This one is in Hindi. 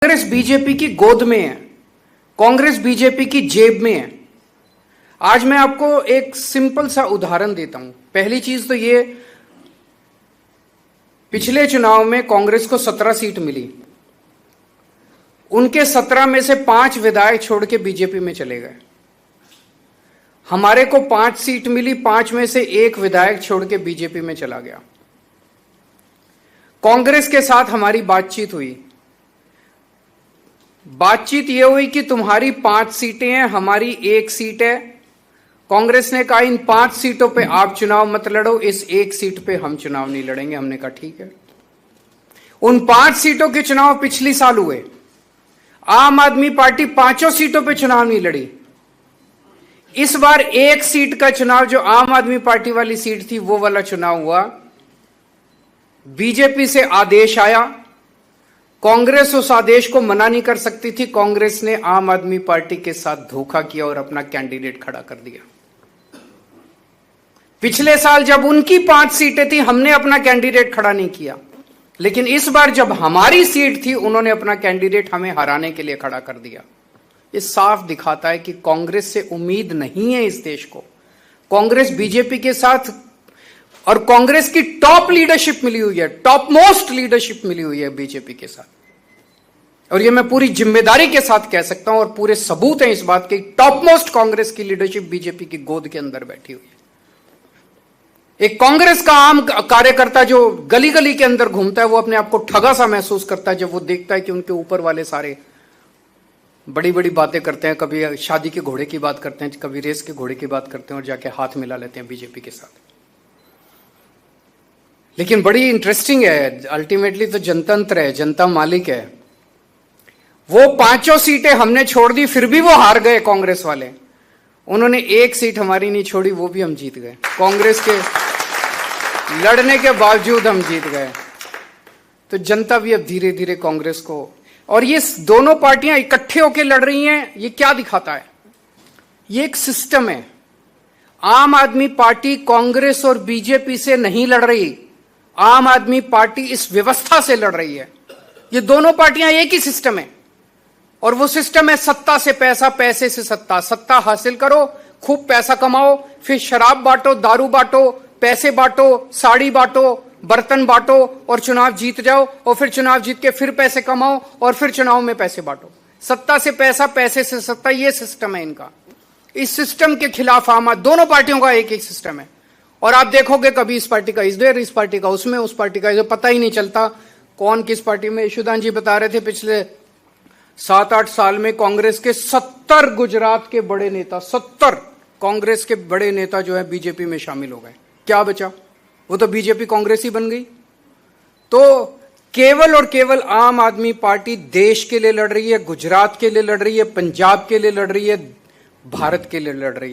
कांग्रेस बीजेपी की गोद में है, कांग्रेस बीजेपी की जेब में है। आज मैं आपको एक सिंपल सा उदाहरण देता हूं। पहली चीज तो ये, पिछले चुनाव में कांग्रेस को 17 सीट मिली, उनके 17 में से 5 विधायक छोड़ के बीजेपी में चले गए। हमारे को 5 सीट मिली, 5 में से 1 विधायक छोड़ के बीजेपी में चला गया। कांग्रेस के साथ हमारी बातचीत हुई। बातचीत यह हुई कि तुम्हारी 5 सीटें हैं, हमारी 1 सीट है। कांग्रेस ने कहा इन 5 सीटों पे आप चुनाव मत लड़ो, इस 1 सीट पे हम चुनाव नहीं लड़ेंगे। हमने कहा ठीक है। उन 5 सीटों के चुनाव पिछली साल हुए। आम आदमी पार्टी 5 सीटों पे चुनाव नहीं लड़ी। इस बार 1 सीट का चुनाव, जो आम आदमी पार्टी वाली सीट थी, वो वाला चुनाव हुआ। बीजेपी से आदेश आया, कांग्रेस उस आदेश को मना नहीं कर सकती थी। कांग्रेस ने आम आदमी पार्टी के साथ धोखा किया और अपना कैंडिडेट खड़ा कर दिया। पिछले साल जब उनकी 5 सीटें थी, हमने अपना कैंडिडेट खड़ा नहीं किया, लेकिन इस बार जब हमारी सीट थी, उन्होंने अपना कैंडिडेट हमें हराने के लिए खड़ा कर दिया। ये साफ दिखाता है कि कांग्रेस से उम्मीद नहीं है इस देश को। कांग्रेस बीजेपी के साथ, और कांग्रेस की टॉप लीडरशिप मिली हुई है, टॉप मोस्ट लीडरशिप मिली हुई है बीजेपी के साथ। और ये मैं पूरी जिम्मेदारी के साथ कह सकता हूं, और पूरे सबूत हैं इस बात के। टॉप मोस्ट कांग्रेस की लीडरशिप बीजेपी की गोद के अंदर बैठी हुई है। एक कांग्रेस का आम कार्यकर्ता जो गली गली के अंदर घूमता है, वो अपने आप को ठगा सा महसूस करता है जब वो देखता है कि उनके ऊपर वाले सारे बड़ी बड़ी बातें करते हैं। कभी शादी के घोड़े की बात करते हैं, कभी रेस के घोड़े की बात करते हैं, और जाके हाथ मिला लेते हैं बीजेपी के साथ। लेकिन बड़ी इंटरेस्टिंग है, अल्टीमेटली तो जनतंत्र है, जनता मालिक है। वो 5 सीटें हमने छोड़ दी, फिर भी वो हार गए कांग्रेस वाले। उन्होंने 1 सीट हमारी नहीं छोड़ी, वो भी हम जीत गए। कांग्रेस के लड़ने के बावजूद हम जीत गए। तो जनता भी अब धीरे धीरे कांग्रेस को, और ये दोनों पार्टियां इकट्ठे होकर लड़ रही हैं, ये क्या दिखाता है? ये एक सिस्टम है। आम आदमी पार्टी कांग्रेस और बीजेपी से नहीं लड़ रही, आम आदमी पार्टी इस व्यवस्था से लड़ रही है। ये दोनों पार्टियां एक ही सिस्टम है, और वो सिस्टम है सत्ता से पैसा, पैसे से सत्ता। सत्ता हासिल करो, खूब पैसा कमाओ, फिर शराब बांटो, दारू बांटो, पैसे बांटो, साड़ी बांटो, बर्तन बांटो, और चुनाव जीत जाओ, और फिर चुनाव जीत के फिर पैसे कमाओ, और फिर चुनाव में पैसे बांटो। सत्ता से पैसा, पैसे से सत्ता, ये सिस्टम है इनका। इस सिस्टम के खिलाफ आम दोनों पार्टियों का एक एक सिस्टम है। और आप देखोगे कभी इस पार्टी का इधर, इस पार्टी का उसमें, उस पार्टी का इधर, पता ही नहीं चलता कौन किस पार्टी में। यशुदान जी बता रहे थे पिछले 7-8 साल में कांग्रेस के 70 गुजरात के बड़े नेता, 70 कांग्रेस के बड़े नेता जो है बीजेपी में शामिल हो गए। क्या बचा? वो तो बीजेपी कांग्रेस ही बन गई। तो केवल और केवल आम आदमी पार्टी देश के लिए लड़ रही है, गुजरात के लिए लड़ रही है, पंजाब के लिए लड़ रही है, भारत के लिए लड़ रही है।